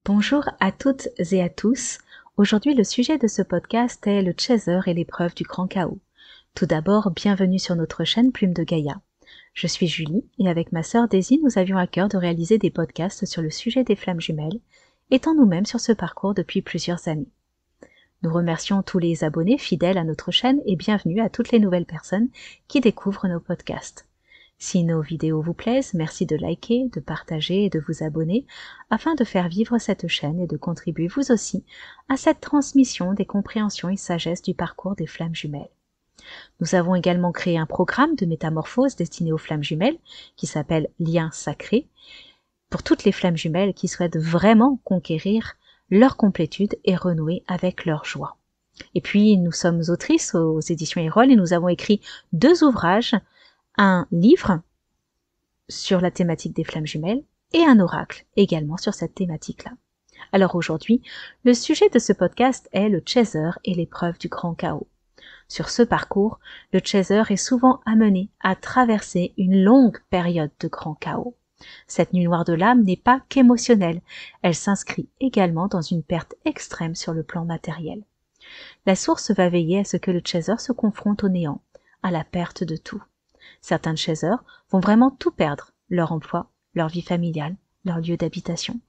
Bonjour à toutes et à tous. Aujourd'hui, le sujet de ce podcast est le chaser et l'épreuve du grand chaos. Tout d'abord, bienvenue sur notre chaîne Plume de Gaïa. Je suis Julie et avec ma sœur Daisy, nous avions à cœur de réaliser des podcasts sur le sujet des flammes jumelles, étant nous-mêmes sur ce parcours depuis plusieurs années. Nous remercions tous les abonnés fidèles à notre chaîne et bienvenue à toutes les nouvelles personnes qui découvrent nos podcasts. Si nos vidéos vous plaisent, merci de liker, de partager et de vous abonner afin de faire vivre cette chaîne et de contribuer vous aussi à cette transmission des compréhensions et sagesses du parcours des flammes jumelles. Nous avons également créé un programme de métamorphose destiné aux flammes jumelles qui s'appelle Liens sacrés pour toutes les flammes jumelles qui souhaitent vraiment conquérir leur complétude et renouer avec leur joie. Et puis nous sommes autrices aux éditions Erol et nous avons écrit 2 ouvrages, un livre sur la thématique des flammes jumelles et un oracle également sur cette thématique-là. Alors aujourd'hui, le sujet de ce podcast est le chaser et l'épreuve du grand chaos. Sur ce parcours, le chaser est souvent amené à traverser une longue période de grand chaos. Cette nuit noire de l'âme n'est pas qu'émotionnelle, elle s'inscrit également dans une perte extrême sur le plan matériel. La source va veiller à ce que le chaser se confronte au néant, à la perte de tout. Certains chasers vont vraiment tout perdre, leur emploi, leur vie familiale, leur lieu d'habitation.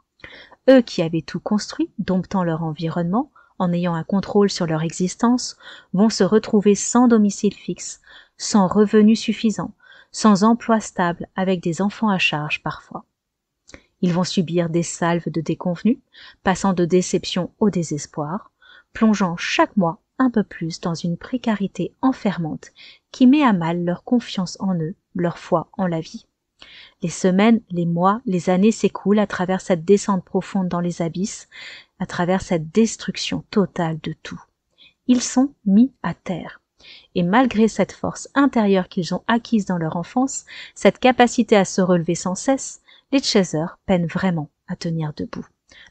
Eux qui avaient tout construit, domptant leur environnement, en ayant un contrôle sur leur existence, vont se retrouver sans domicile fixe, sans revenus suffisants, sans emploi stable, avec des enfants à charge parfois. Ils vont subir des salves de déconvenus, passant de déception au désespoir, plongeant chaque mois un peu plus dans une précarité enfermante qui met à mal leur confiance en eux, leur foi en la vie. Les semaines, les mois, les années s'écoulent à travers cette descente profonde dans les abysses, à travers cette destruction totale de tout. Ils sont mis à terre. Et malgré cette force intérieure qu'ils ont acquise dans leur enfance, cette capacité à se relever sans cesse, les chasers peinent vraiment à tenir debout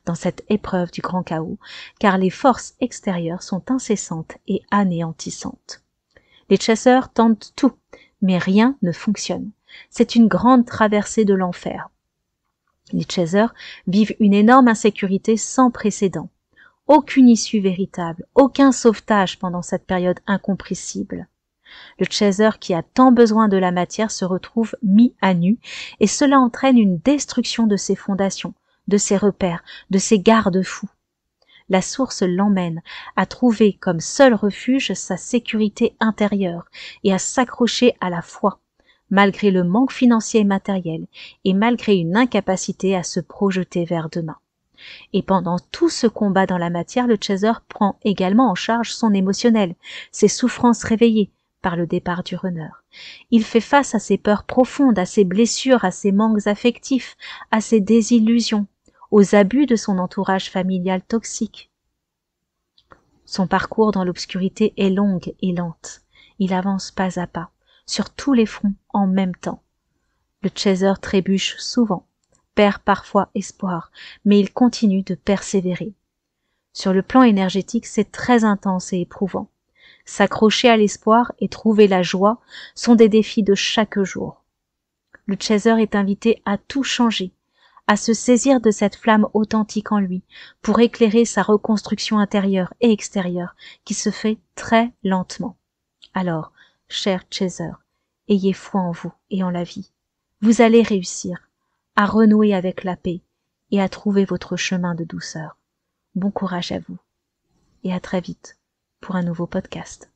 dans cette épreuve du grand chaos, car les forces extérieures sont incessantes et anéantissantes. Les chasseurs tentent tout, mais rien ne fonctionne. C'est une grande traversée de l'enfer. Les chasers vivent une énorme insécurité sans précédent. Aucune issue véritable, aucun sauvetage pendant cette période incompressible. Le chaser qui a tant besoin de la matière se retrouve mis à nu et cela entraîne une destruction de ses fondations, de ses repères, de ses garde-fous. La source l'emmène à trouver comme seul refuge sa sécurité intérieure et à s'accrocher à la foi, malgré le manque financier et matériel et malgré une incapacité à se projeter vers demain. Et pendant tout ce combat dans la matière, le chaser prend également en charge son émotionnel, ses souffrances réveillées par le départ du runner. Il fait face à ses peurs profondes, à ses blessures, à ses manques affectifs, à ses désillusions, aux abus de son entourage familial toxique. Son parcours dans l'obscurité est long et lente. Il avance pas à pas, sur tous les fronts en même temps. Le chaser trébuche souvent, perd parfois espoir, mais il continue de persévérer. Sur le plan énergétique, c'est très intense et éprouvant. S'accrocher à l'espoir et trouver la joie sont des défis de chaque jour. Le chaser est invité à tout changer, à se saisir de cette flamme authentique en lui pour éclairer sa reconstruction intérieure et extérieure qui se fait très lentement. Alors, chers chasers, ayez foi en vous et en la vie. Vous allez réussir à renouer avec la paix et à trouver votre chemin de douceur. Bon courage à vous et à très vite pour un nouveau podcast.